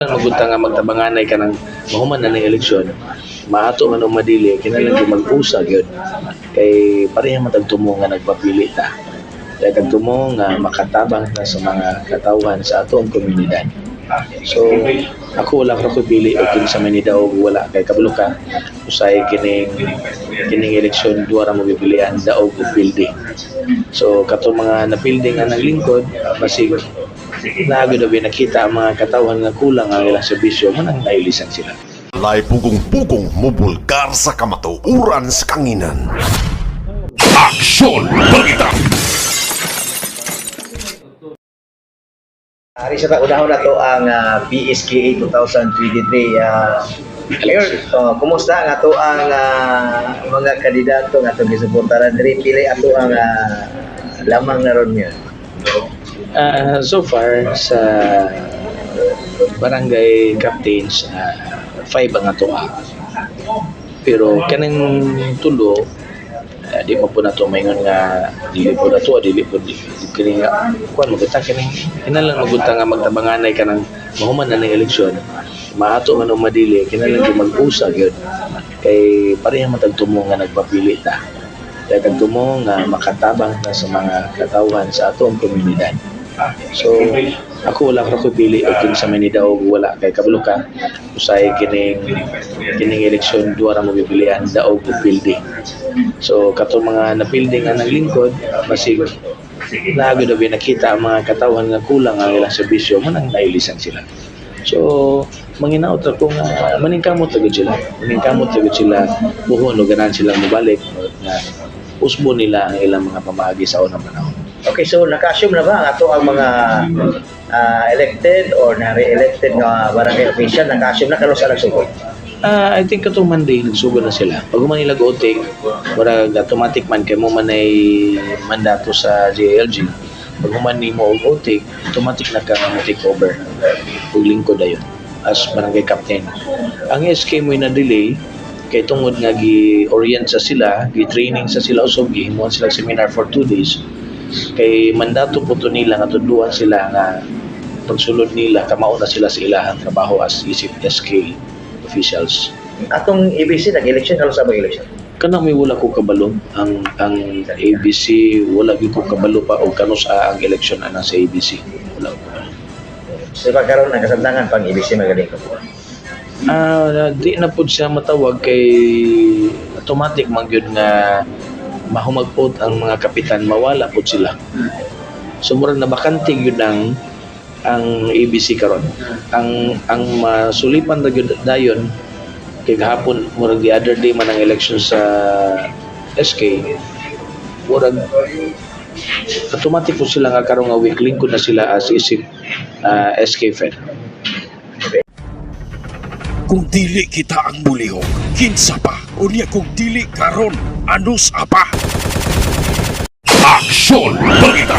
Magunta nga magtabanganay ka ng mahuman na ng eleksyon, maato man o madili, kinalang mag-usa yun. Kay pareha matagtumo nga nagpapili ta. Kaya tagtumo nga makatabang na sa mga katawhan sa atong komunidad. So, ako wala ko pili o kinsa man ni daog wala kay kabalo ka usay kining eleksyon duwa ra mo pipilian daog o pildi. So, kato mga napildi nga naglingkod, basig nago daw nakita ang mga katawhan nga kulang ang ilang serbisyo manang nailisan sila. Lay pugong-pugong mubulgar sa kamatuuran sa kanginan. Aksyon! Balita! Ari sa unahon na to ang PSKA 2023. Mayor, kumusta nga to ang mga kandidato nga to gisuportaran diri pili ato ang lamang na ron yun. So far sa barangay captains 5 ang atoa. Pero kanang tulo di mo po na to maingon nga dili po na to dili po kini nga kuan mo kita kini kinalang magunta nga magtabanganay ka ng mahuman na ng eleksyon maato man o madili kinalang mag-usa gyud kay pareha matagtumo nga nagpapili ta kay tagtumo nga makatabang na sa mga katawhan sa atong komunidad. So, ako wala ko pili o kinsa man ni daog wala kay kabalo ka usay kining eleksyon duwa ra mo pipilian daog o pildi. So, kato mga napildi nga naglingkod, basig nago daw nakita ang mga katawhan nga kulang ang ilang serbisyo manang nailisan sila. So, manginaot ako nga maningkamot tagod sila. Maningkamot tagod sila buhon o ganan silang mobalik nga usbo nila ang ilang mga pamaagi sa unang panahon. Okay, so naka-assume na ba ang ato ang mga elected or na-re-elected nga barangay official naka-assume na karon sa nagsugod? I think katong Monday nagsugod na sila. Pag man nila go-take, murag automatic man kay mo man ay mandato sa JLG. Pag man nimo og go-take, automatic na ka take over. Ug lingkod dayon as barangay captain. Ang SK mo na delay kay tungod nga gi-orient sa sila, gi-training sa sila usog gihimuan sila seminar for 2 days. Kay mandato po to nila nga tudluan sila nga pagsulod nila kamao na sila sa ilahang trabaho as isip SK officials. Atong ABC nag-election karon sa election. Kana may wala ko kabalo ang ABC wala gyud ko kabalo pa og kano sa ang election ana sa ABC. Wala ko. So pagkaroon ng kasamtangan pang ABC magaling ko. Di na pud siya matawag kay automatic man gyud nga mahumagpot ang mga kapitan mawala pud sila. So murag nabakante gyud ang ABC karon. Ang masulipan na gyud dayon kay gahapon murag the other day man ang election sa SK murag automatic po sila nga karon nga week lingkod na sila as isip SK Fed. Kung dili kita ang bulihok, kinsa pa? Unya kung dili karon, anus apa? Aksyon! Balita!